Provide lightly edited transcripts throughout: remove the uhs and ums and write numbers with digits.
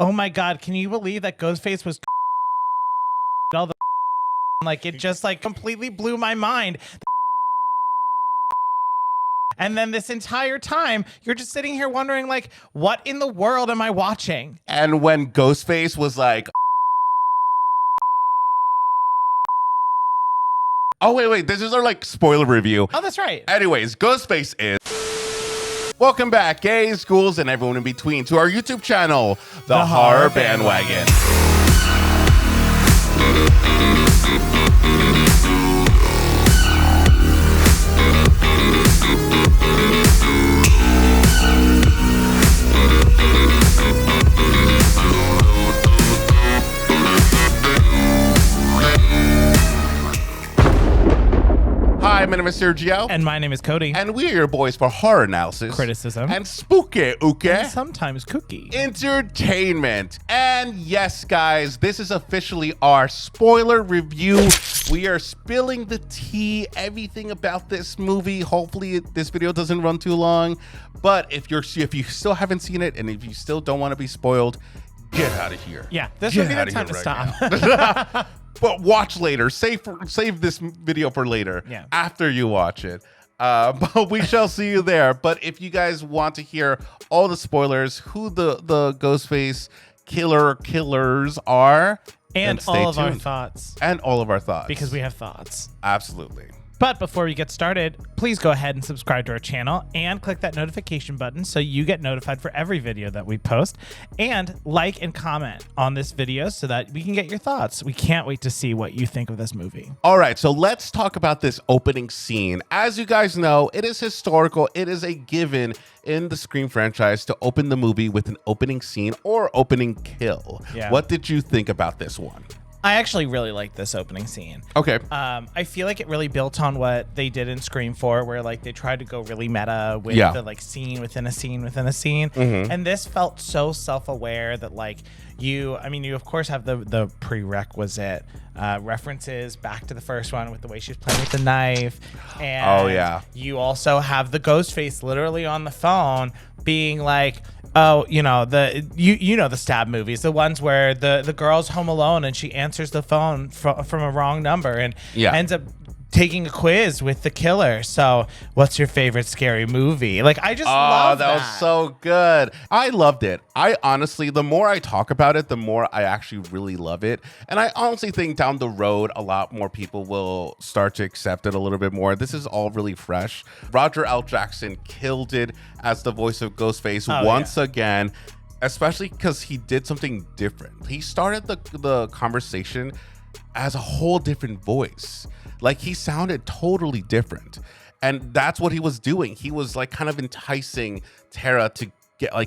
oh my God, can you believe that Ghostface was all the like it just like completely blew my mind. And then this entire time, you're just sitting here wondering, like, what in the world am I watching? And when Ghostface was like, oh, wait, this is our like spoiler review. Oh, that's right. Anyways, Ghostface is... Welcome back, gays, schools, and everyone in between to our YouTube channel, The Horror Bandwagon. Hi, my name is Sergio. And my name is Cody. And we are your boys for horror analysis, Criticism, and spooky, and sometimes cookie entertainment. And yes, guys, this is officially our spoiler review. We are spilling the tea, everything about this movie. Hopefully this video doesn't run too long. But if you still haven't seen it, and if you still don't want to be spoiled, get out of here. Yeah, this would be the time to stop. But watch later. Save this video for later. Yeah. After you watch it. But we shall see you there. But if you guys want to hear all the spoilers, who the Ghostface killers are, and all of our thoughts. And all of our thoughts. Because we have thoughts. Absolutely. But before we get started, please go ahead and subscribe to our channel and click that notification button so you get notified for every video that we post. And like and comment on this video so that we can get your thoughts. We can't wait to see what you think of this movie. All right, so let's talk about this opening scene. As you guys know, it is historical. It is a given in the Scream franchise to open the movie with an opening scene or opening kill. Yeah. What did you think about this one? I actually really like this opening scene. Okay. I feel like it really built on what they did in Scream 4, where like they tried to go really meta with the like scene within a scene within a scene. Mm-hmm. And this felt so self-aware that like you of course have the prerequisite references back to the first one with the way she's playing with the knife. And you also have the Ghostface literally on the phone being like, oh, you know, the stab movies, the ones where the girl's home alone and she answers the phone from a wrong number and ends up taking a quiz with the killer. So what's your favorite scary movie? Like, I just love that. That was so good. I loved it. I honestly, the more I talk about it, the more I actually really love it. And I honestly think down the road, a lot more people will start to accept it a little bit more. This is all really fresh. Roger L. Jackson killed it as the voice of Ghostface once again, especially because he did something different. He started the conversation as a whole different voice. Like, he sounded totally different. And that's what he was doing. He was like kind of enticing Tara to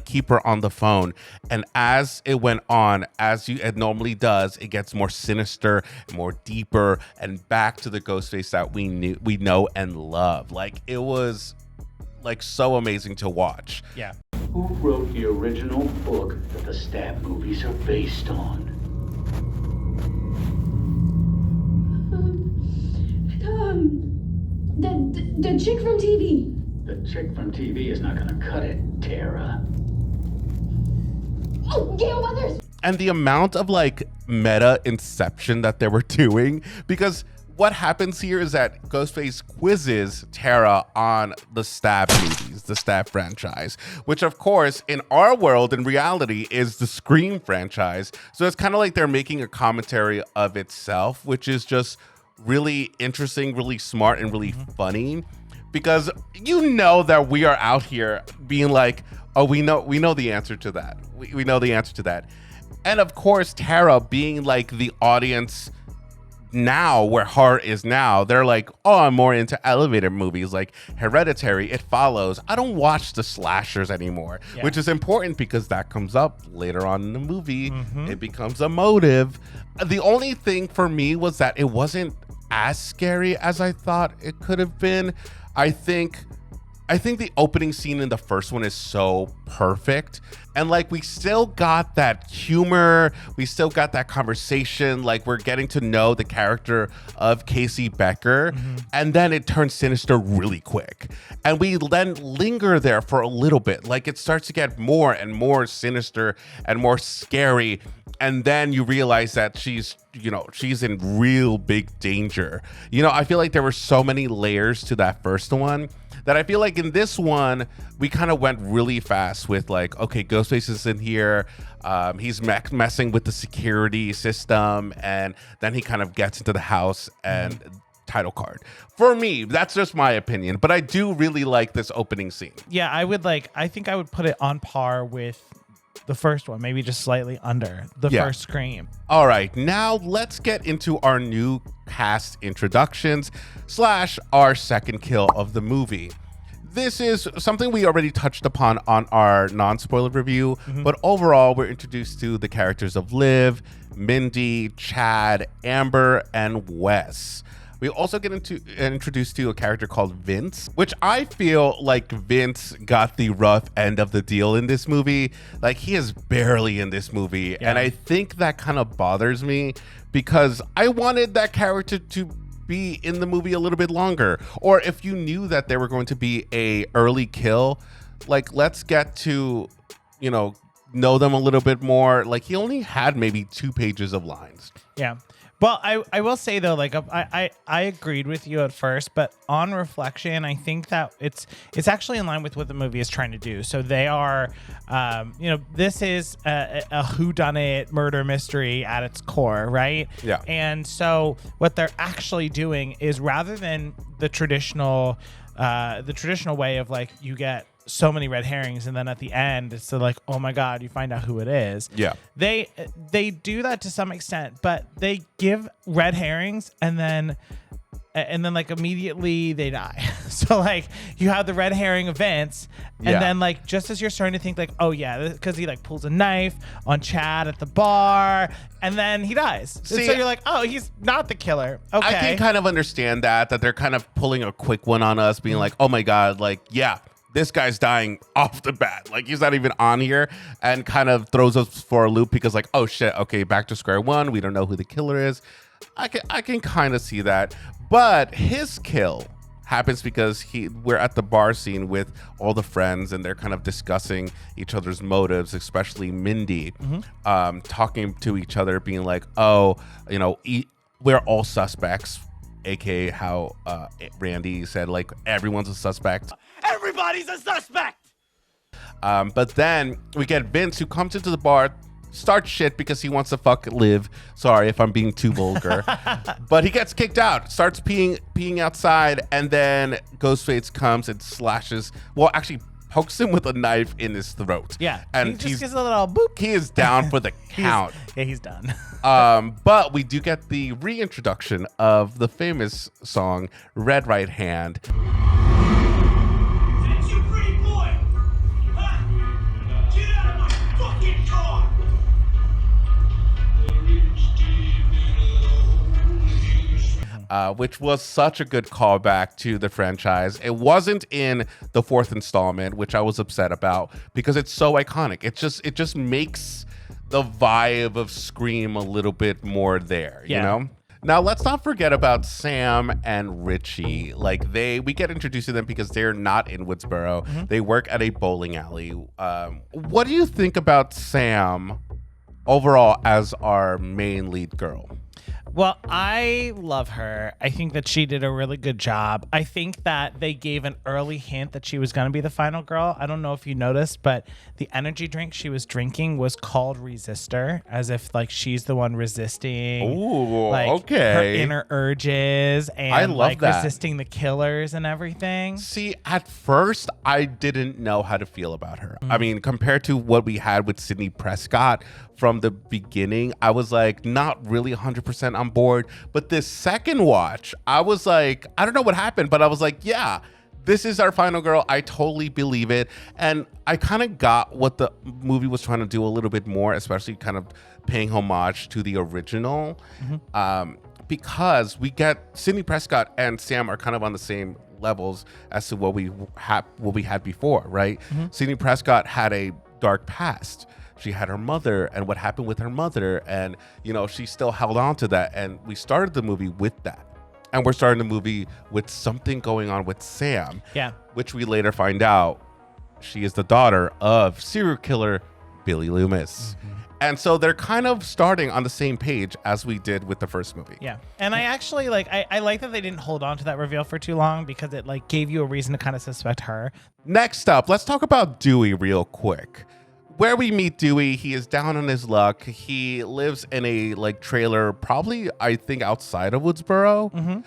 keep her on the phone. And as it went on, as it normally does, it gets more sinister, more deeper, and back to the Ghostface that we know and love. Like, it was like so amazing to watch. Yeah. Who wrote the original book that the stab movies are based on? The chick from TV. The chick from TV is not gonna cut it, Tara. Oh, Gail Weathers. And the amount of like meta inception that they were doing, because what happens here is that Ghostface quizzes Tara on the stab movies, the stab franchise, which of course in our world, in reality, is the Scream franchise. So it's kind of like they're making a commentary of itself, which is just really interesting, really smart, and really funny, because you know that we are out here being like, oh, we know the answer to that. We know the answer to that. And of course, Tara being like the audience now, where horror is now, they're like, oh, I'm more into elevator movies like Hereditary, It Follows. I don't watch the slashers anymore, which is important because that comes up later on in the movie. It becomes a motive. The only thing for me was that it wasn't as scary as I thought it could have been. I think I think the opening scene in the first one is so perfect. And like, we still got that humor. We still got that conversation. Like, we're getting to know the character of Casey Becker. And then it turns sinister really quick. And we then linger there for a little bit. Like, it starts to get more and more sinister and more scary. And then you realize that she's in real big danger. I feel like there were so many layers to that first one that I feel like in this one, we kind of went really fast with like, okay, Ghostface is in here. He's messing with the security system. And then he kind of gets into the house and title card. For me, that's just my opinion. But I do really like this opening scene. Yeah, I think I would put it on par with the first one, maybe just slightly under the first Scream. All right, now let's get into our new cast introductions / our second kill of the movie. This is something we already touched upon on our non-spoiler review, but overall, we're introduced to the characters of Liv, Mindy, Chad, Amber, and Wes. We also get introduced to a character called Vince, which I feel like Vince got the rough end of the deal in this movie. Like, he is barely in this movie. Yeah. And I think that kind of bothers me because I wanted that character to be in the movie a little bit longer. Or if you knew that there were going to be a early kill, like, let's get to, know them a little bit more. Like, he only had maybe 2 pages of lines. Yeah. Well, I will say though, like I agreed with you at first, but on reflection, I think that it's actually in line with what the movie is trying to do. So they are, this is a whodunit murder mystery at its core, right? Yeah. And so what they're actually doing is, rather than the traditional way of like, you get so many red herrings and then at the end it's like, oh my god, you find out who it is. Yeah, they do that to some extent, but they give red herrings and then like immediately they die. So like, you have the red herring events and then like, just as you're starting to think like, oh yeah, because he like pulls a knife on Chad at the bar and then he dies. So you're like, oh, he's not the killer. Okay, I can kind of understand that they're kind of pulling a quick one on us, being like, oh my god, like, yeah, this guy's dying off the bat. Like, he's not even on here, and kind of throws us for a loop because like, oh shit, okay, back to square one. We don't know who the killer is. I can kind of see that. But his kill happens because we're at the bar scene with all the friends and they're kind of discussing each other's motives, especially Mindy, talking to each other, being like, oh, we're all suspects. AKA how Randy said, like, everyone's a suspect. Everybody's a suspect! But then we get Vince, who comes into the bar, starts shit because he wants to fuck Liv. Sorry if I'm being too vulgar. But he gets kicked out, starts peeing outside, and then Ghostface comes and pokes him with a knife in his throat. Yeah, and he just gets a little boop. He is down for the count. He's done. But we do get the reintroduction of the famous song Red Right Hand. That's your pretty boy! Huh? Get out of my fucking car! Which was such a good callback to the franchise. It wasn't in the 4th installment, which I was upset about because it's so iconic. It just makes the vibe of Scream a little bit more there, you know? Now, let's not forget about Sam and Richie. Like, we get introduced to them because they're not in Woodsboro. They work at a bowling alley. What do you think about Sam overall as our main lead girl? Well, I love her. I think that she did a really good job. I think that they gave an early hint that she was going to be the final girl. I don't know if you noticed, but the energy drink she was drinking was called Resistor, as if like she's the one resisting. Ooh, like, okay. Her inner urges and I love like that. resisting the killers and everything. See, at first, I didn't know how to feel about her. I mean, compared to what we had with Sidney Prescott from the beginning, I was like not really 100% on board. But this second watch, I was like, I don't know what happened, but I was like, yeah, this is our final girl. I totally believe it. And I kind of got what the movie was trying to do a little bit more, especially kind of paying homage to the original. Because we get Sidney Prescott and Sam are kind of on the same levels as to what we had before, right? Sidney Prescott had a dark past. She had her mother and what happened with her mother, and she still held on to that, and we started the movie with that. And we're starting the movie with something going on with Sam, which we later find out she is the daughter of serial killer Billy Loomis. And so they're kind of starting on the same page as we did with the first movie. Yeah. And I actually I like that they didn't hold on to that reveal for too long, because it gave you a reason to kind of suspect her. Next up, let's talk about Dewey real quick. Where we meet Dewey, he is down on his luck. He lives in a trailer, probably I think outside of Woodsboro.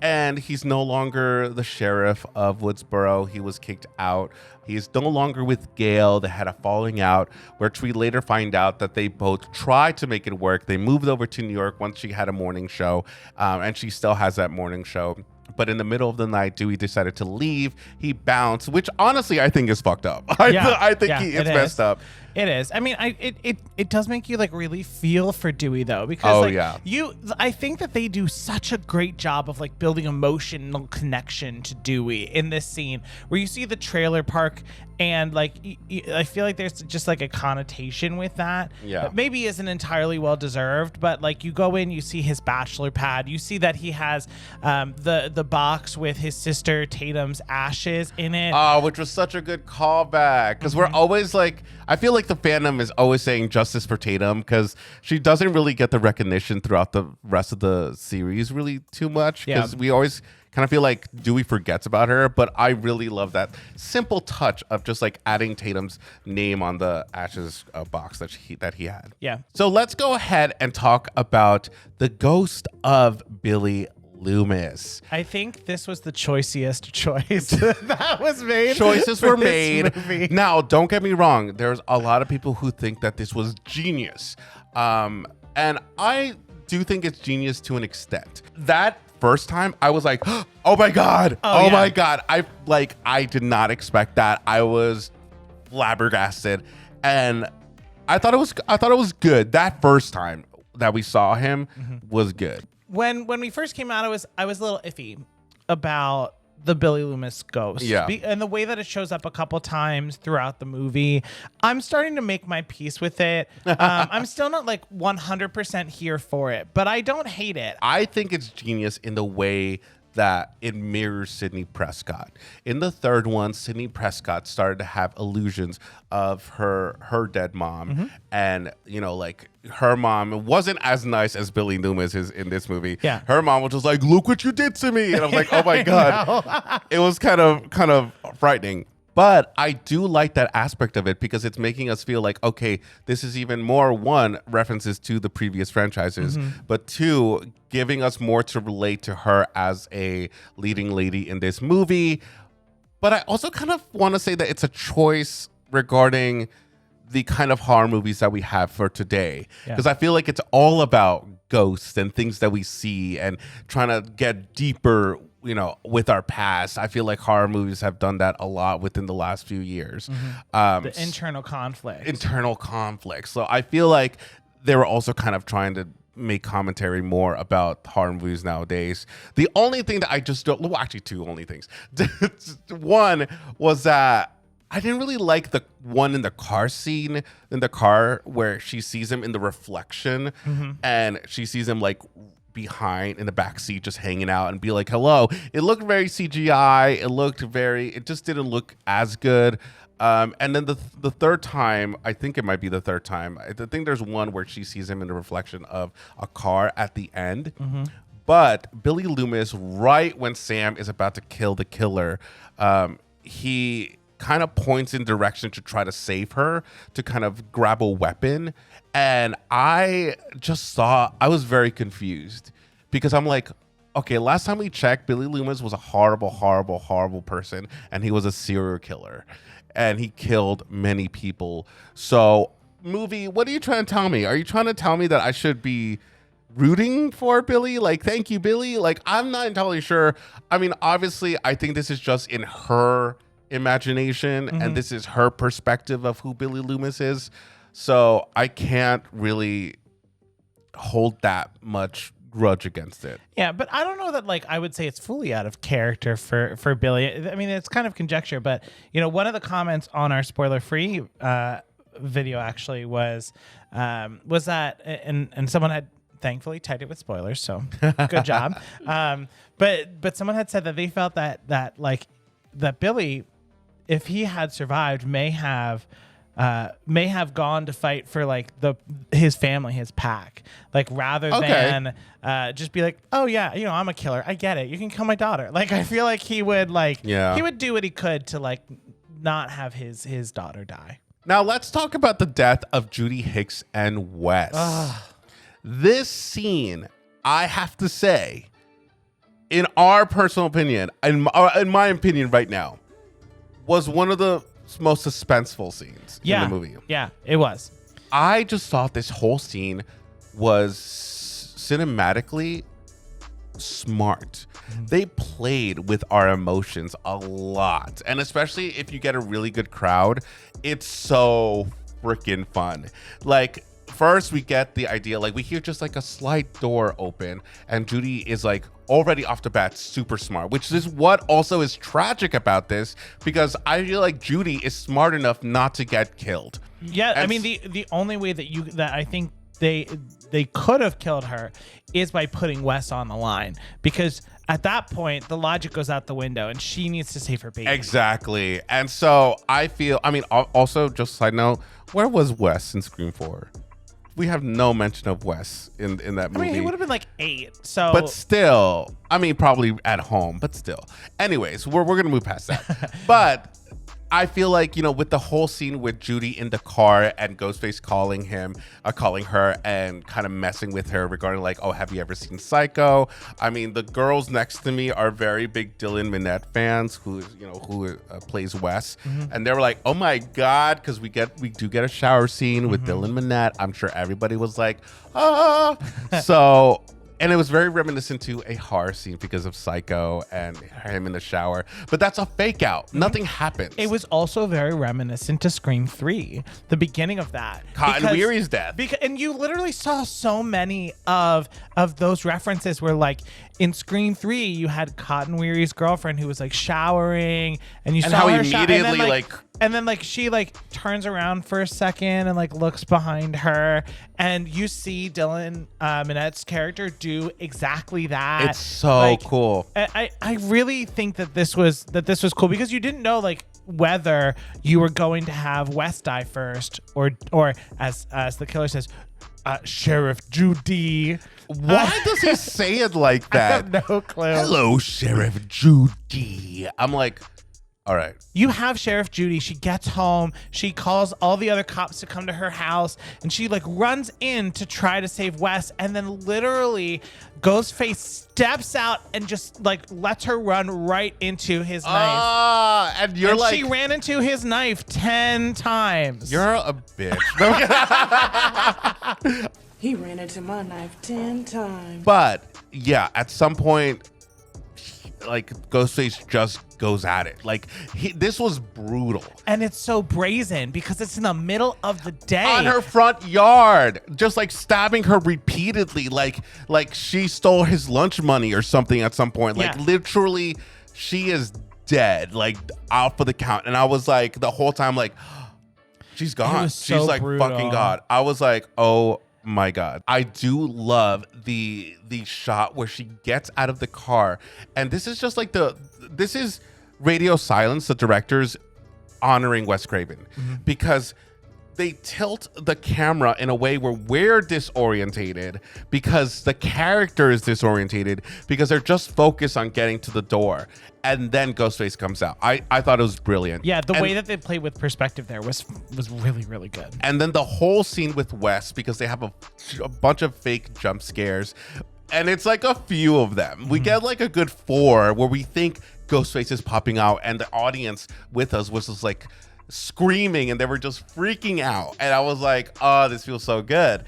And he's no longer the sheriff of Woodsboro. He was kicked out. He's no longer with Gail. They had a falling out, which we later find out that they both tried to make it work. They moved over to New York once she had a morning show, and she still has that morning show. But in the middle of the night, Dewey decided to leave. He bounced, which honestly I think is fucked up. I think it's messed up. It is. I mean, it does make you really feel for Dewey though, because I think that they do such a great job of building emotional connection to Dewey in this scene where you see the trailer park, and I feel like there's just a connotation with that. That maybe isn't entirely well deserved, but you go in, you see his bachelor pad, you see that he has the box with his sister Tatum's ashes in it. Oh, which was such a good callback, because we're always I feel like the fandom is always saying justice for Tatum, because she doesn't really get the recognition throughout the rest of the series really too much, because we always kind of feel like Dewey forgets about her. But I really love that simple touch of just adding Tatum's name on the ashes box that he had. Yeah. So let's go ahead and talk about the ghost of Billy Loomis. I think this was the choicest choice that was made. Choices were made. Movie. Now, don't get me wrong. There's a lot of people who think that this was genius. And I do think it's genius to an extent. That first time, I was like, oh my God. Oh my God. I did not expect that. I was flabbergasted. And I thought it was good. That first time that we saw him was good. When we first came out, I was a little iffy about the Billy Loomis ghost. Yeah. And the way that it shows up a couple times throughout the movie, I'm starting to make my peace with it. I'm still not 100% here for it, but I don't hate it. I think it's genius in the way that it mirrors Sidney Prescott. In the third one, Sidney Prescott started to have illusions of her dead mom, and her mom wasn't as nice as Billy Loomis is in this movie. Yeah. Her mom was just like, "Look what you did to me," and I was like, "Oh my God!" It was kind of frightening. But I do like that aspect of it, because it's making us feel like, okay, this is even more, one, references to the previous franchises, but two, giving us more to relate to her as a leading lady in this movie. But I also kind of want to say that it's a choice regarding the kind of horror movies that we have for today, because I feel like it's all about ghosts and things that we see and trying to get deeper with our past. I feel like horror movies have done that a lot within the last few years. The internal conflict. So I feel like they were also kind of trying to make commentary more about horror movies nowadays. The only thing that I just don't, well, actually two only things. One was that I didn't really like the one in the car scene, in the car where she sees him in the reflection and she sees him behind in the back seat just hanging out and be like, hello. It looked very CGI. It just didn't look as good. And then the third time, I think it might be the third time, I think there's one where she sees him in the reflection of a car at the end. But Billy Loomis, right when Sam is about to kill the killer, he kind of points in direction to try to save her, to kind of grab a weapon. And I was very confused, because I'm like, okay, last time we checked, Billy Loomis was a horrible, horrible, horrible person, and he was a serial killer, and he killed many people. So, movie, what are you trying to tell me? Are you trying to tell me that I should be rooting for Billy? Thank you, Billy? I'm not entirely sure. I mean, obviously, I think this is just in her imagination, and this is her perspective of who Billy Loomis is. So I can't really hold that much grudge against it. Yeah, but I don't know that like I would say it's fully out of character for Billy. I mean, it's kind of conjecture, but one of the comments on our spoiler-free video actually was that, and someone had thankfully tied it with spoilers, so good job. But someone had said that they felt that Billy, if he had survived, may have gone to fight for like his family, his pack, like rather than just be like, oh yeah, I'm a killer, I get it, you can kill my daughter. Like I feel like he would he would do what he could to like not have his daughter die. Now let's talk about the death of Judy, Hicks, and Wes. This scene, I have to say, in our personal opinion, in my opinion right now, was one of the most suspenseful scenes in the movie. Yeah, it was. I just thought this whole scene was cinematically smart. They played with our emotions a lot. And especially if you get a really good crowd, it's so freaking fun. Like, first we get the idea, like we hear just like a slight door open and Judy is like already off the bat super smart, which is what also is tragic about this, because I feel like Judy is smart enough not to get killed. Yeah, and I mean the only way that I think they could have killed her is by putting Wes on the line, because at that point the logic goes out the window and she needs to save her baby. Exactly. And so I feel, I mean, also just side note, where was Wes in Scream 4? We have no mention of Wes in that movie. I mean, he would have been like 8. So, but still, I mean, probably at home, but still. Anyways, we're gonna move past that. But I feel like, with the whole scene with Judy in the car and Ghostface calling her and kind of messing with her regarding like, oh, have you ever seen Psycho? I mean, the girls next to me are very big Dylan Minnette fans who plays Wes. And they were like, oh my God, because we do get a shower scene with Dylan Minnette. I'm sure everybody was like, ah. So, and it was very reminiscent to a horror scene because of Psycho and him in the shower. But that's a fake out. Nothing happens. It was also very reminiscent to Scream 3, the beginning of that. Cotton Weary's death. And you literally saw so many of those references where, like, in Scream 3, you had Cotton Weary's girlfriend who was, like, showering. And you saw how her immediately, and then, like, she, like, turns around for a second and, like, looks behind her. And you see Dylan Minnette's character do exactly that. It's so cool. I really think that this was cool, because you didn't know, like, whether you were going to have Wes die first or as the killer says, Sheriff Judy. Why does he say it like that? I have no clue. Hello, Sheriff Judy. I'm like, all right. You have Sheriff Judy. She gets home. She calls all the other cops to come to her house, and she like runs in to try to save Wes, and then literally Ghostface steps out and just like lets her run right into his knife. And you're like, she ran into his knife 10 times. You're a bitch. He ran into my knife 10 times. But yeah, at some point, like Ghostface just goes at it. Like this was brutal, and it's so brazen because it's in the middle of the day on her front yard, just like stabbing her repeatedly, like she stole his lunch money or something at some point. Like literally, she is dead, like out for the count. And I was like, the whole time, like, she's gone. So she's like brutal. fucking God. I was like, oh my God. I do love the shot where she gets out of the car, and this is just like this is Radio Silence, the directors honoring Wes Craven, because they tilt the camera in a way where we're disorientated because the character is disorientated because they're just focused on getting to the door, and then Ghostface comes out. I thought it was brilliant. Yeah, the way that they played with perspective there was really, really good. And then the whole scene with Wes, because they have a bunch of fake jump scares, and it's like a few of them. We get like a good 4 where we think Ghostface is popping out, and the audience with us was just like screaming, and they were just freaking out. And I was like, oh, this feels so good.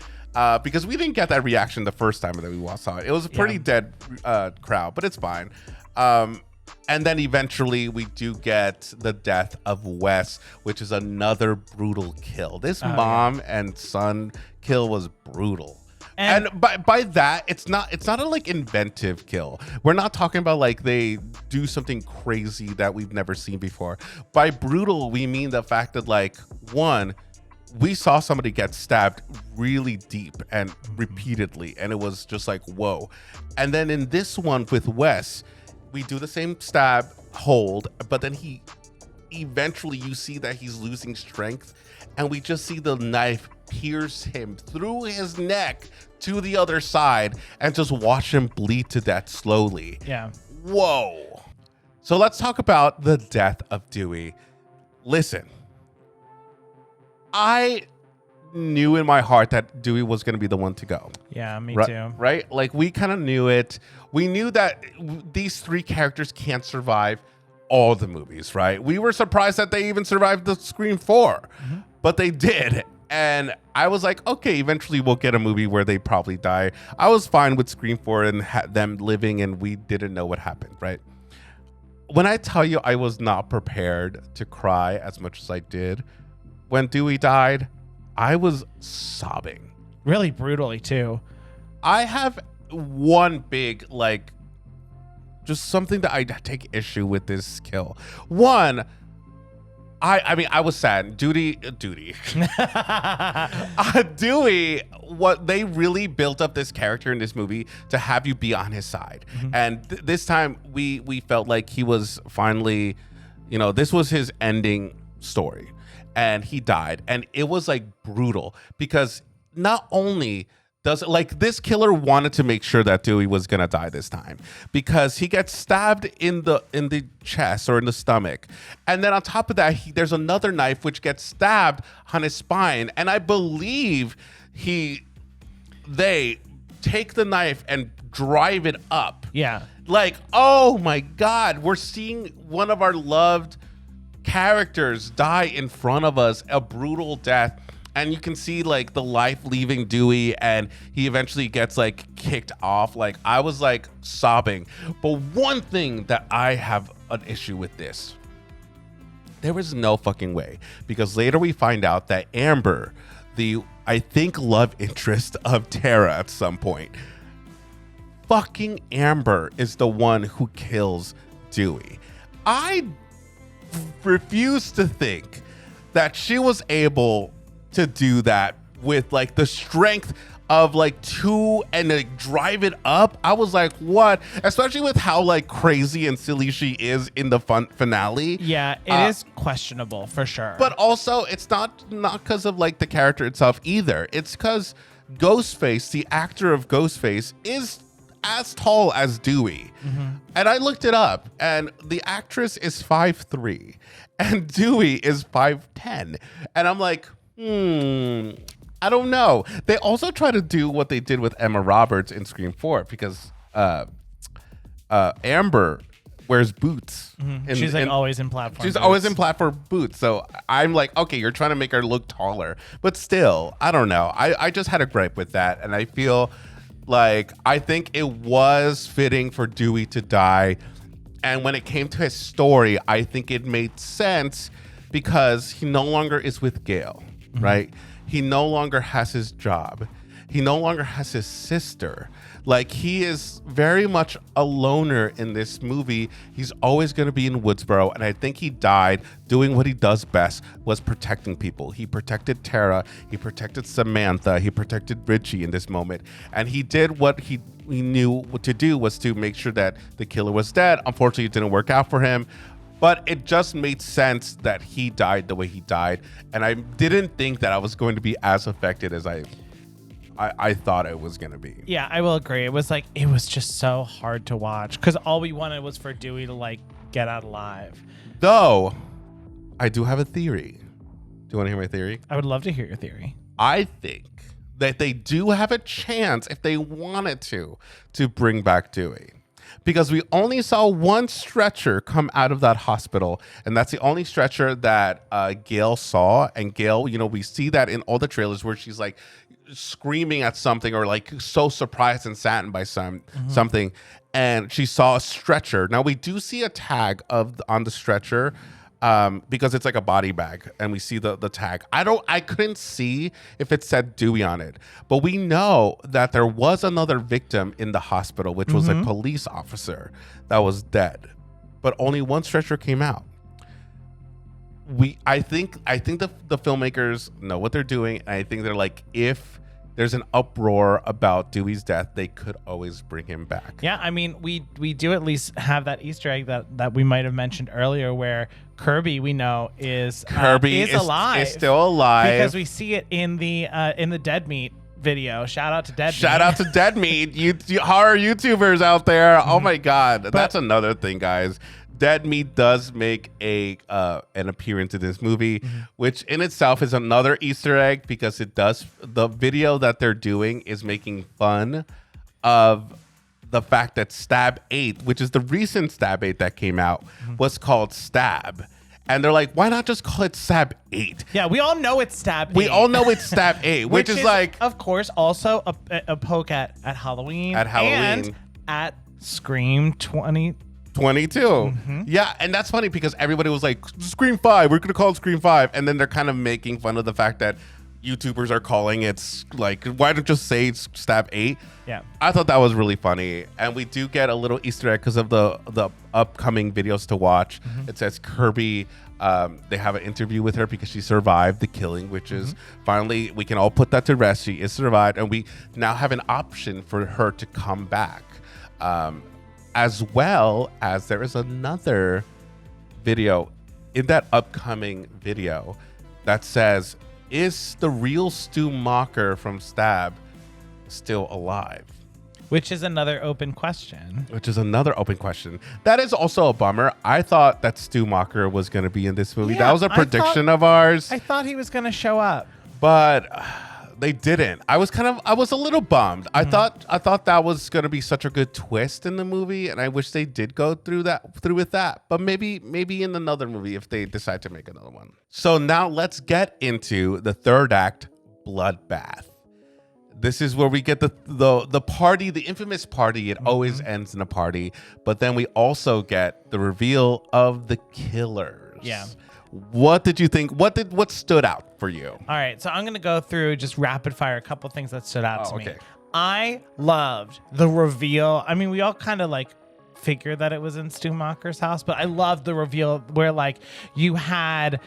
Because we didn't get that reaction the first time that we saw it. It was a pretty dead crowd, but it's fine. And then eventually we do get the death of Wes, which is another brutal kill. This mom and son kill was brutal. And by that, it's not a like inventive kill. We're not talking about like they do something crazy that we've never seen before. By brutal, we mean the fact that like, one, we saw somebody get stabbed really deep and repeatedly, and it was just like, whoa. And then in this one with Wes, we do the same stab hold, but then he eventually, you see that he's losing strength, and we just see the knife pierce him through his neck to the other side and just watch him bleed to death slowly. Yeah. Whoa. So let's talk about the death of Dewey. Listen, I knew in my heart that Dewey was going to be the one to go. Yeah, me too. Right? Like, we kind of knew it. We knew that these three characters can't survive all the movies, right? We were surprised that they even survived the Scream 4, but they did. And I was like, okay, eventually we'll get a movie where they probably die. I was fine with Scream 4 and them living and we didn't know what happened, right? When I tell you I was not prepared to cry as much as I did when Dewey died, I was sobbing. Really brutally too. I have one big, like, just something that I take issue with this kill. One, I mean, I was sad. Dewey, what they really built up this character in this movie to have you be on his side. And this time we felt like he was finally, you know, this was his ending story. And he died. And it was like brutal because not only does it, like, this killer wanted to make sure that Dewey was gonna die this time because he gets stabbed in the chest or in the stomach, and then on top of that, there's another knife which gets stabbed on his spine, and I believe they take the knife and drive it up. Yeah. Like, oh my God, we're seeing one of our loved characters die in front of us, a brutal death. And you can see like the life leaving Dewey, and he eventually gets like kicked off. Like, I was like sobbing. But one thing that I have an issue with this, there was no fucking way, because later we find out that Amber, the, I think, love interest of Tara at some point, fucking Amber is the one who kills Dewey. I refuse to think that she was able to do that with like the strength of like two and like drive it up. I was like, what? Especially with how like crazy and silly she is in the finale. Yeah, it is questionable for sure. But also, it's not because of like the character itself either. It's because Ghostface, the actor of Ghostface, is as tall as Dewey. And I looked it up, and the actress is 5'3", and Dewey is 5'10", and I'm like, I don't know. They also try to do what they did with Emma Roberts in Scream 4 because Amber wears boots. She's like always in platform She's boots. always in platform boots. So I'm like, okay, you're trying to make her look taller. But still, I don't know. I just had a gripe with that. And I feel like I think it was fitting for Dewey to die. And when it came to his story, I think it made sense because he no longer is with Gail. Right? He no longer has his job. He no longer has his sister. Like, he is very much a loner in this movie. He's always going to be in Woodsboro. And I think he died doing what he does best, was protecting people. He protected Tara. He protected Samantha. He protected Richie in this moment. And he did what he knew what to do, was to make sure that the killer was dead. Unfortunately, it didn't work out for him. But it just made sense that he died the way he died. And I didn't think that I was going to be as affected as I thought it was going to be. Yeah, I will agree. It was like, it was just so hard to watch because all we wanted was for Dewey to like get out alive. Though, I do have a theory. Do you want to hear my theory? I would love to hear your theory. I think that they do have a chance, if they wanted to bring back Dewey. Because we only saw one stretcher come out of that hospital, and that's the only stretcher that Gail saw. And Gail, you know, we see that in all the trailers where she's like screaming at something or like so surprised and saddened by something, and she saw a stretcher. Now we do see a tag on the stretcher, because it's like a body bag and we see the tag. I couldn't see if it said Dewey on it, but we know that there was another victim in the hospital, which was a police officer that was dead, but only one stretcher came out. I think the filmmakers know what they're doing, and I think they're like, if there's an uproar about Dewey's death, they could always bring him back. Yeah, I mean, we do at least have that Easter egg that we might have mentioned earlier, where Kirby, we know, is alive. Is still alive because we see it in the Dead Meat video. Shout out to Dead Meat. Shout out to Dead Meat, you horror YouTubers out there. Oh my God, that's another thing, guys. Dead Meat does make an appearance in this movie, which in itself is another Easter egg, because the video that they're doing is making fun of the fact that Stab 8, which is the recent Stab 8 that came out, was called Stab. And they're like, why not just call it Stab 8? Yeah, we all know it's Stab 8. We all know it's Stab 8, which is like, of course, also a poke at Halloween. At Halloween. And at Scream 22. Yeah, and that's funny because everybody was like, Scream 5, we're gonna call it Scream 5, and then they're kind of making fun of the fact that YouTubers are calling it, like, why don't you just say it's Stab 8? Yeah, I thought that was really funny, and we do get a little Easter egg because of the upcoming videos to watch. It says Kirby, they have an interview with her because she survived the killing, which is finally, we can all put that to rest. She is survived, and we now have an option for her to come back. As well as there is another video in that upcoming video that says, is the real Stu Macher from Stab still alive? which is another open question. That is also a bummer. I thought that Stu Macher was going to be in this movie. Yeah, that was a prediction of ours. I thought he was going to show up. But they didn't. I was a little bummed. I thought that was going to be such a good twist in the movie, and I wish they did go through with that. But maybe in another movie if they decide to make another one. So now let's get into the third act, Bloodbath. This is where we get the party, the infamous party. It always ends in a party, but then we also get the reveal of the killers. Yeah. What did you think? What stood out for you? All right, so I'm going to go through just rapid fire a couple things that stood out to me. Okay. I loved the reveal. I mean, we all kind of like figured that it was in Stu Macher's house, but I loved the reveal where like you had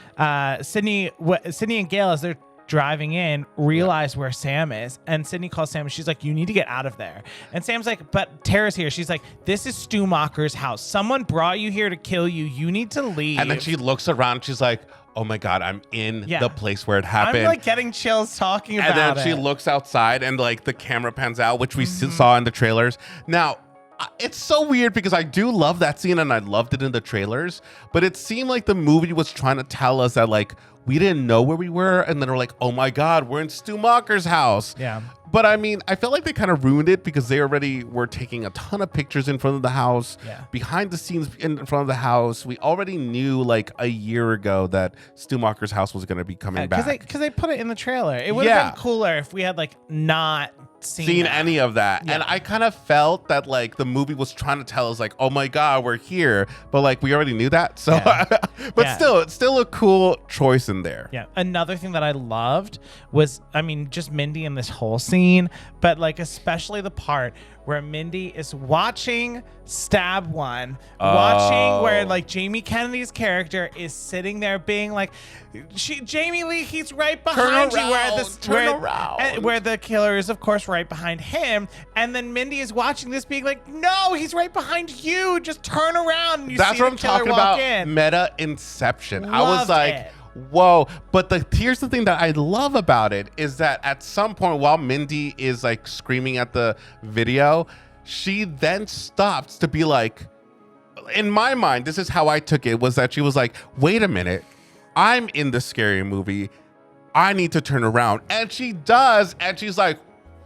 Sydney and Gail, as they're driving in, realize where Sam is, and Sydney calls Sam and she's like, you need to get out of there. And Sam's like, but Tara's here. She's like, this is Stu Macher's house. Someone brought you here to kill you. You need to leave. And then she looks around. She's like, oh my God, I'm in the place where it happened. I'm like getting chills talking about it. And then she looks outside and like the camera pans out, which we saw in the trailers. Now, it's so weird because I do love that scene and I loved it in the trailers, but it seemed like the movie was trying to tell us that like we didn't know where we were, and then we're like, oh my God, we're in Stu Macher's house. Yeah. But I mean, I felt like they kind of ruined it because they already were taking a ton of pictures in front of the house, behind the scenes in front of the house. We already knew like a year ago that Stu Macher's house was going to be coming back. Because they put it in the trailer. It would have been cooler if we had like not seen any of that. Yeah. And I kind of felt that like the movie was trying to tell us like, oh my God, we're here. But like we already knew that. So, still, it's still a cool choice in there. Yeah. Another thing that I loved was, I mean, just Mindy in this whole scene, but like especially the part where Mindy is watching Stab 1, watching where like Jamie Kennedy's character is sitting there being like, Jamie Lee, he's right behind you. Where the killer is, of course, right behind him. And then Mindy is watching this being like, no, he's right behind you. Just turn around. And That's see what I'm talking about. Meta Inception. I was like, whoa. But here's the thing that I love about it is that at some point while Mindy is like screaming at the video, she then stops to be like, in my mind, this is how I took it, was that she was like, wait a minute, I'm in the scary movie. I need to turn around. And she does. And she's like,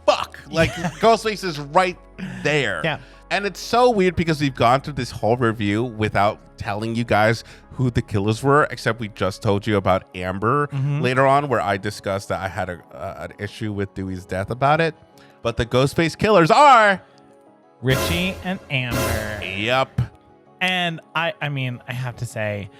fuck. Like Ghostface is right there. Yeah. And it's so weird because we've gone through this whole review without telling you guys who the killers were, except we just told you about Amber later on, where I discussed that I had an issue with Dewey's death about it. But the Ghostface killers are Richie and Amber. Yep. And I mean, I have to say,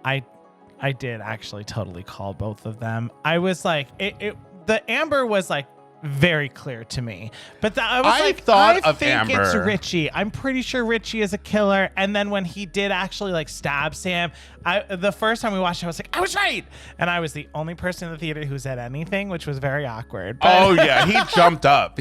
I did actually totally call both of them. I was like, the Amber was like very clear to me, but I think it's Richie. I'm pretty sure Richie is a killer. And then when he did actually like stab Sam, the first time we watched it, I was like, I was right, and I was the only person in the theater who said anything, which was very awkward. But oh yeah, he jumped up.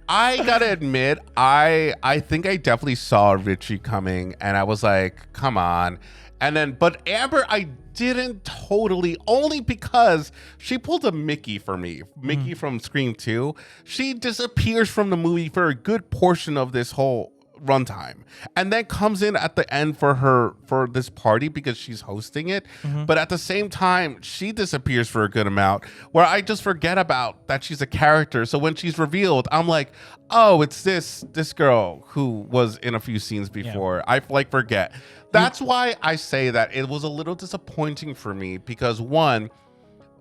I gotta admit, I think I definitely saw Richie coming, and I was like, come on. And then, but Amber, I didn't totally, only because she pulled a Mickey for me. Mickey from Scream 2. She disappears from the movie for a good portion of this whole runtime, and then comes in at the end for this party because she's hosting it. But at the same time, she disappears for a good amount, where I just forget about that she's a character. So when she's revealed, I'm like, oh, it's this girl who was in a few scenes before. I like forget. That's why I say that it was a little disappointing for me, because one,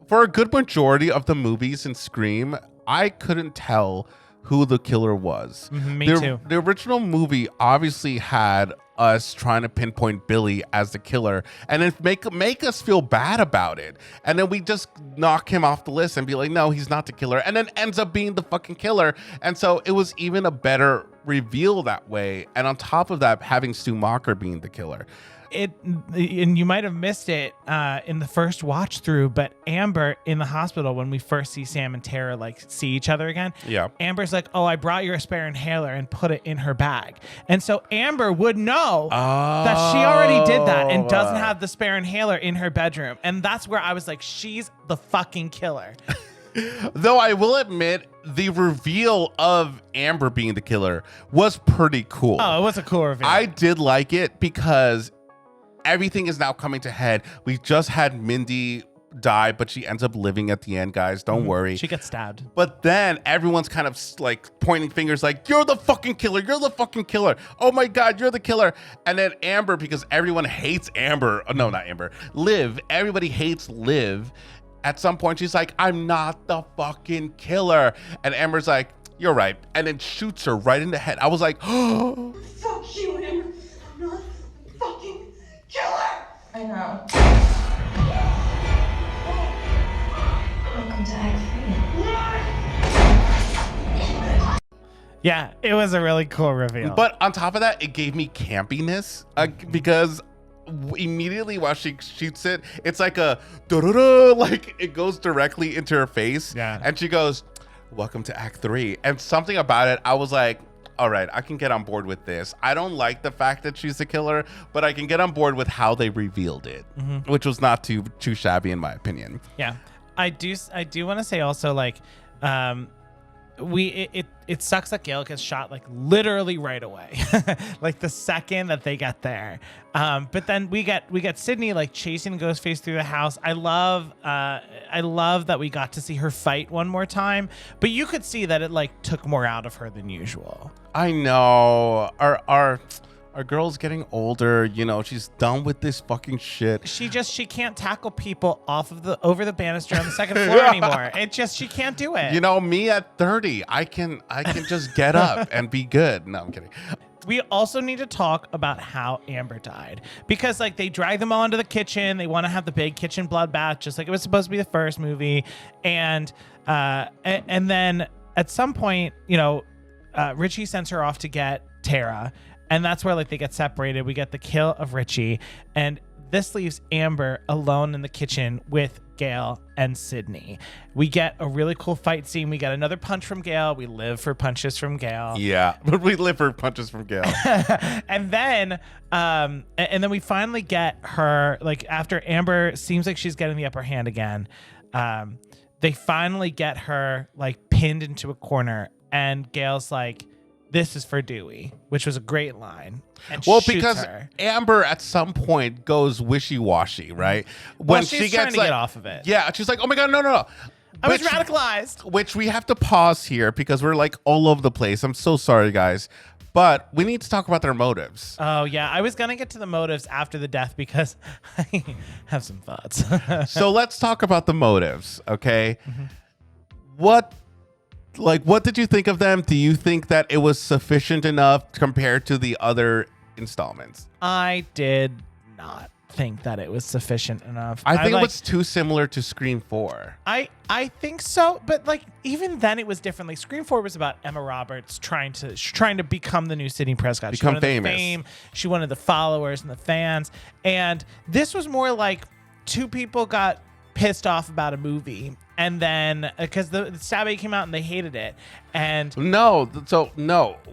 for a good majority of the movies in Scream, I couldn't tell who the killer was. Me too. The original movie obviously had us trying to pinpoint Billy as the killer, and then make us feel bad about it. And then we just knock him off the list and be like, no, he's not the killer. And then ends up being the fucking killer. And so it was even a better reveal that way. And on top of that, having Stu Macher being the killer. And you might have missed it in the first watch through, but Amber in the hospital, when we first see Sam and Tara like see each other again, Amber's like, oh, I brought you a spare inhaler and put it in her bag. And so Amber would know that she already did that and doesn't have the spare inhaler in her bedroom. And that's where I was like, she's the fucking killer. Though I will admit, the reveal of Amber being the killer was pretty cool. Oh, it was a cool reveal. I did like it because everything is now coming to head. We just had Mindy die, but she ends up living at the end, guys. Don't worry. She gets stabbed. But then everyone's kind of like pointing fingers like, you're the fucking killer. You're the fucking killer. Oh my God, you're the killer. And then Amber, because everyone hates Amber. No, not Amber. Liv. Everybody hates Liv. At some point, she's like, I'm not the fucking killer. And Amber's like, you're right. And then shoots her right in the head. I was like, oh. Fuck you, Amber. I'm not the fucking killer. I know. Welcome to Act 3. Yeah, it was a really cool reveal. But on top of that, it gave me campiness because immediately while she shoots it, it's like a like it goes directly into her face. Yeah. And she goes, welcome to Act 3. And something about it, I was like, all right, I can get on board with this. I don't like the fact that she's the killer, but I can get on board with how they revealed it, which was not too shabby in my opinion. Yeah. I do want to say also, like, it sucks that Gail gets shot like literally right away, like the second that they get there. But then we get Sydney like chasing Ghostface through the house. I love that we got to see her fight one more time, but you could see that it like took more out of her than usual. I know. Our girl's getting older, you know, she's done with this fucking shit. She can't tackle people over the banister on the second floor anymore. She can't do it. You know, me at 30, I can just get up and be good. No, I'm kidding. We also need to talk about how Amber died, because like they drag them all into the kitchen. They want to have the big kitchen bloodbath, just like it was supposed to be the first movie. And then at some point, you know, Richie sends her off to get Tara. And that's where like they get separated. We get the kill of Richie, and this leaves Amber alone in the kitchen with Gail and Sydney. We get a really cool fight scene. We get another punch from Gail. We live for punches from Gail. Yeah, but we live for punches from Gail. and then we finally get her, like after Amber seems like she's getting the upper hand again. They finally get her like pinned into a corner, and Gail's like, this is for Dewey, which was a great line. And because her. Amber at some point goes wishy-washy, right? When she's trying to get off of it. Yeah, she's like, oh my God, no. I was radicalized. Which we have to pause here because we're like all over the place. I'm so sorry, guys. But we need to talk about their motives. Oh, yeah. I was going to get to the motives after the death because I have some thoughts. So let's talk about the motives, okay? What did you think of them? Do you think that it was sufficient enough compared to the other installments? I did not think that it was sufficient enough. I think it was too similar to Scream 4. I think so, but like even then it was different. Like Scream 4 was about Emma Roberts trying to become the new Sidney Prescott. Become she wanted famous. The fame. She wanted the followers and the fans. And this was more like two people got pissed off about a movie, and then because the Stab 8 came out and they hated it, and no,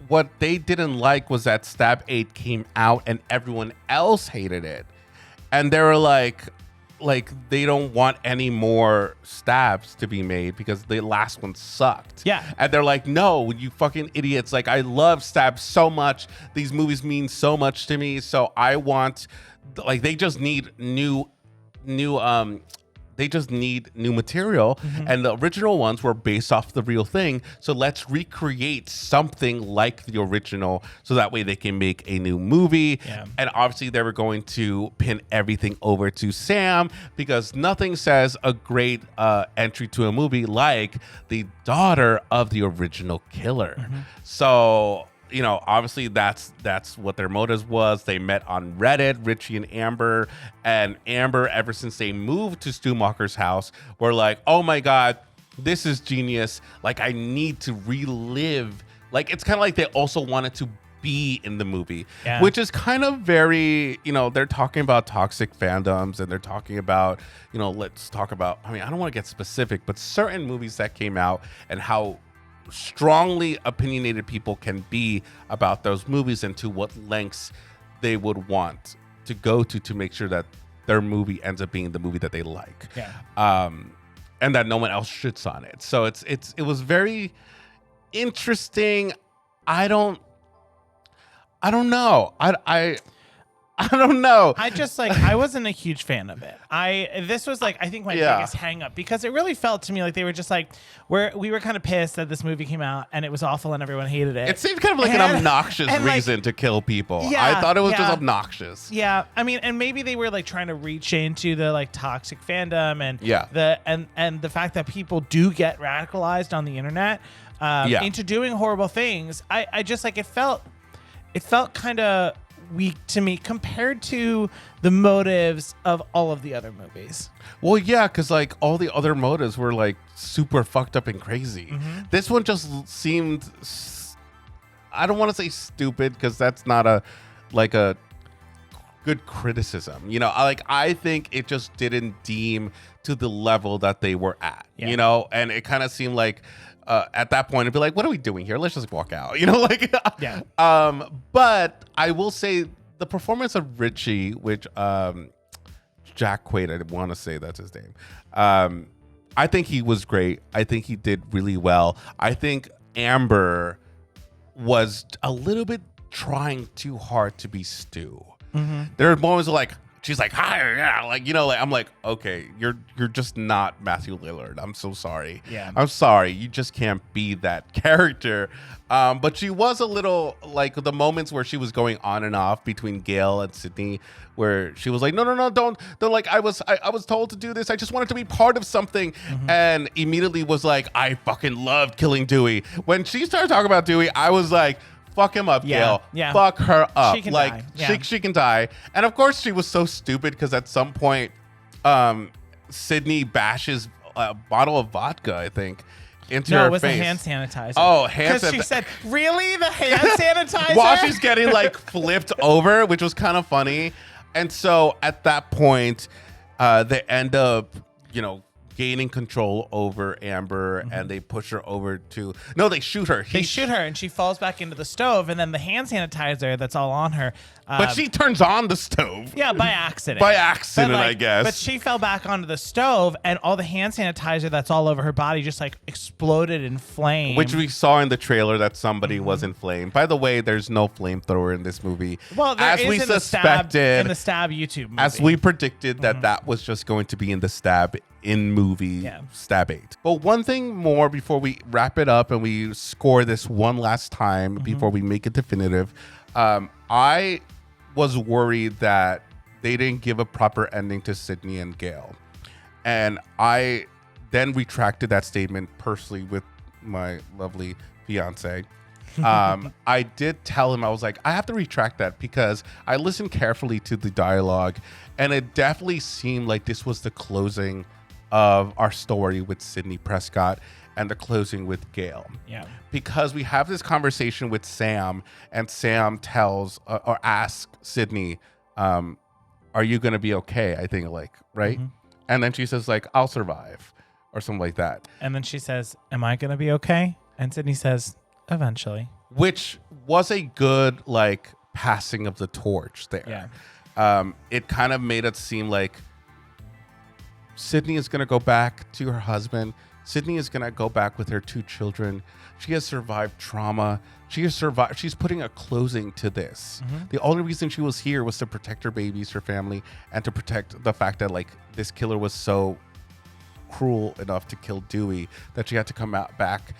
what they didn't like was that Stab 8 came out and everyone else hated it, and they were like they don't want any more stabs to be made because the last one sucked. Yeah. And they're like, no, you fucking idiots. Like, I love stabs so much. These movies mean so much to me. So I want, like, they just need new material, and the original ones were based off the real thing, so let's recreate something like the original so that way they can make a new movie. And obviously they were going to pin everything over to Sam because nothing says a great entry to a movie like the daughter of the original killer. So obviously that's what their motives was. They met on Reddit, Richie and Amber ever since they moved to Stumacher's house were like, oh my God, this is genius. Like, I need to relive. Like, it's kind of like they also wanted to be in the movie, which is kind of very, they're talking about toxic fandoms, and they're talking about, let's talk about, I don't want to get specific, but certain movies that came out and how strongly opinionated people can be about those movies and to what lengths they would want to go to make sure that their movie ends up being the movie that they like. And that no one else shits on it. So it was very interesting. I don't know. I don't know. I wasn't a huge fan of it. This was I think my biggest hang up, because it really felt to me like they were just we were kind of pissed that this movie came out and it was awful and everyone hated it. It seemed kind of like an obnoxious reason to kill people. I thought it was just obnoxious. Yeah. And maybe they were trying to reach into the toxic fandom and the fact that people do get radicalized on the internet into doing horrible things. I just it felt kind of weak to me compared to the motives of all of the other movies. Well, yeah, because all the other motives were super fucked up and crazy. This one just seemed, I don't want to say stupid because that's not a good criticism. I think it just didn't deem to the level that they were at. And it kind of seemed like at that point, it'd be like, what are we doing here? Let's just walk out, But I will say the performance of Richie, which Jack Quaid, I want to say that's his name. I think he was great. I think he did really well. I think Amber was a little bit trying too hard to be Stu. There are moments she's like, hi, yeah, I'm like, okay, you're just not Matthew Lillard. I'm so sorry. Yeah. I'm sorry. You just can't be that character. But she was a little the moments where she was going on and off between Gail and Sydney, where she was like, no, don't. They're like, I was told to do this. I just wanted to be part of something. And immediately was like, I fucking loved killing Dewey. When she started talking about Dewey, I was like, fuck him up, Gail. Yeah. Fuck her up. She can die. She can die. And of course, she was so stupid because at some point, Sydney bashes a bottle of vodka, I think, into her face. No, it was the hand sanitizer. Oh, hand sanitizer. Because she said, really? The hand sanitizer? While she's getting flipped over, which was kind of funny. And so at that point, they end up, gaining control over Amber, and they push her over to they shoot her. They shoot her and she falls back into the stove, and then the hand sanitizer that's all on her. But she turns on the stove. Yeah, by accident. By accident, I guess. But she fell back onto the stove, and all the hand sanitizer that's all over her body just exploded in flame. Which we saw in the trailer that somebody was in flame. By the way, there's no flamethrower in this movie. Well, there as is we in suspected, in the Stab YouTube movie. As we predicted that was just going to be in the Stab in movie Stab 8. But one thing more before we wrap it up and we score this one last time before we make it definitive. I was worried that they didn't give a proper ending to Sydney and Gail. And I then retracted that statement personally with my lovely fiance. I did tell him, I was like, I have to retract that because I listened carefully to the dialogue, and it definitely seemed like this was the closing of our story with Sidney Prescott and the closing with Gail. Yeah. Because we have this conversation with Sam, and Sam tells or asks Sidney, are you going to be okay? I think, like, right? Mm-hmm. And then she says, like, I'll survive or something like that. And then she says, am I going to be okay? And Sidney says, eventually. Which was a good, like, passing of the torch there. Yeah. It kind of made it seem like Sidney is going to go back to her husband. Sidney is going to go back with her 2 children. She has survived trauma. She's putting a closing to this. Mm-hmm. The only reason she was here was to protect her babies, her family, and to protect the fact that, like, this killer was so cruel enough to kill Dewey that she had to come out back,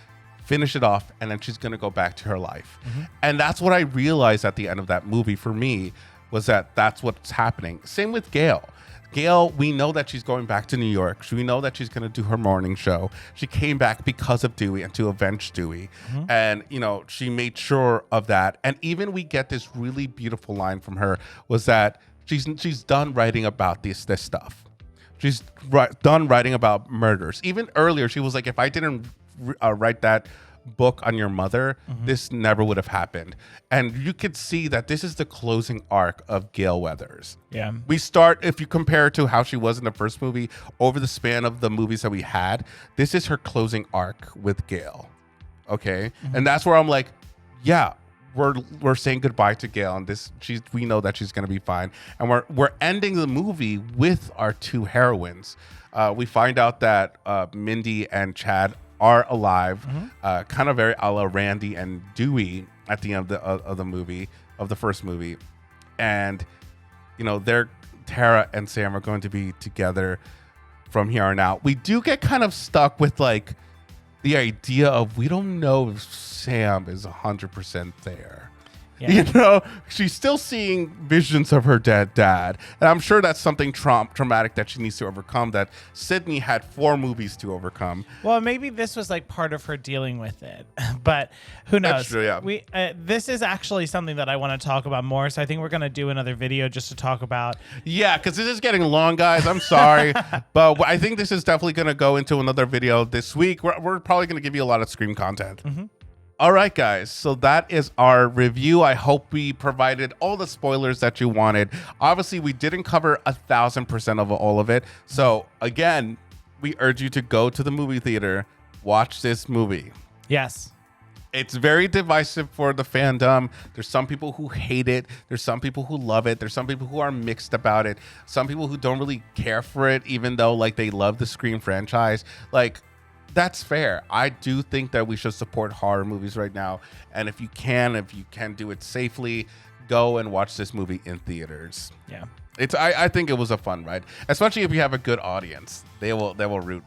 finish it off, and then she's going to go back to her life. Mm-hmm. And that's what I realized at the end of that movie for me, was that that's what's happening. Same with Gail. Gail, we know that she's going back to New York. We know that she's going to do her morning show. She came back because of Dewey and to avenge Dewey. Mm-hmm. And, you know, she made sure of that. And even we get this really beautiful line from her, was that she's done writing about this stuff. She's done writing about murders. Even earlier, she was like, if I didn't write that book on your mother, mm-hmm. this never would have happened. And you could see that this is the closing arc of Gail Weathers. Yeah. We start, if you compare it to how she was in the first movie, over the span of the movies that we had, this is her closing arc with Gail. Okay? Mm-hmm. And that's where I'm like, yeah, we're saying goodbye to Gail, and we know that she's gonna be fine. And we're ending the movie with our 2 heroines. We find out that Mindy and Chad are alive, mm-hmm. Kind of very a la Randy and Dewey at the end of the movie, of the first movie. And, you know, Tara and Sam are going to be together from here on out. We do get kind of stuck with, like, the idea of, we don't know if Sam is 100% there. Yeah. You know, she's still seeing visions of her dead dad. And I'm sure that's something traumatic that she needs to overcome, that Sidney had 4 movies to overcome. Well, maybe this was like part of her dealing with it, but who knows? That's true, yeah. This is actually something that I want to talk about more. So I think we're going to do another video just to talk about. Yeah, because this is getting long, guys. I'm sorry. But I think this is definitely going to go into another video this week. We're probably going to give you a lot of Scream content. Mm-hmm. All right, guys, so that is our review. I hope we provided all the spoilers that you wanted. Obviously, we didn't cover 1,000% of all of it. So again, we urge you to go to the movie theater, watch this movie. Yes. It's very divisive for the fandom. There's some people who hate it. There's some people who love it. There's some people who are mixed about it. Some people who don't really care for it, even though, like, they love the Scream franchise. Like, that's fair. I do think that we should support horror movies right now. And if you can do it safely, go and watch this movie in theaters. Yeah. I think it was a fun ride, especially if you have a good audience. They will root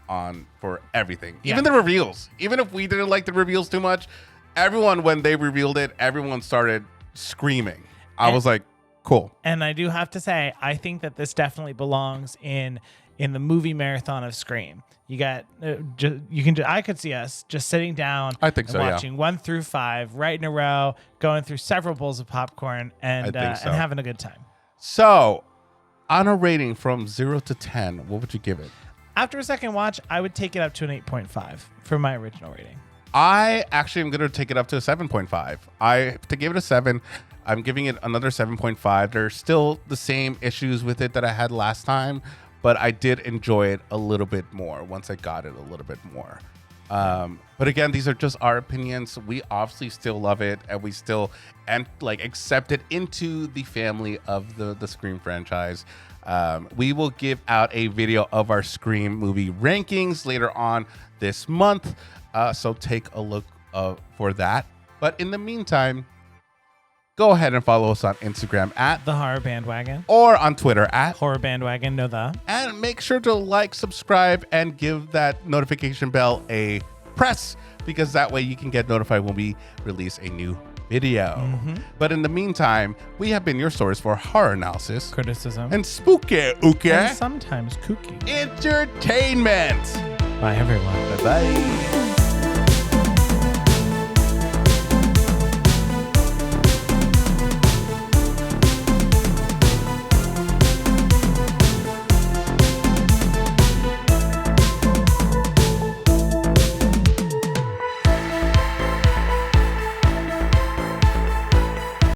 on for everything. Yeah. Even the reveals. Even if we didn't like the reveals too much, everyone, when they revealed it, everyone started screaming. I was like, cool. And I do have to say, I think that this definitely belongs in the movie marathon of Scream. You got, I could see us just sitting down, I think so, watching 1 through 5 right in a row, going through several bowls of popcorn and having a good time. So, on a rating from 0 to 10, what would you give it? After a second watch, I would take it up to an 8.5 for my original rating. I actually am going to take it up to a 7.5. To give it a 7, I'm giving it another 7.5. There's still the same issues with it that I had last time, but I did enjoy it a little bit more once I got it a little bit more. But again, these are just our opinions. We obviously still love it, and we still accept it into the family of the Scream franchise. We will give out a video of our Scream movie rankings later on this month, so take a look for that. But in the meantime, go ahead and follow us on Instagram at The Horror Bandwagon, or on Twitter at Horror Bandwagon, and make sure to like, subscribe, and give that notification bell a press, because that way you can get notified when we release a new video. Mm-hmm. But in the meantime, we have been your source for horror analysis, criticism, and spooky and sometimes kooky entertainment. Bye, everyone. Bye-bye.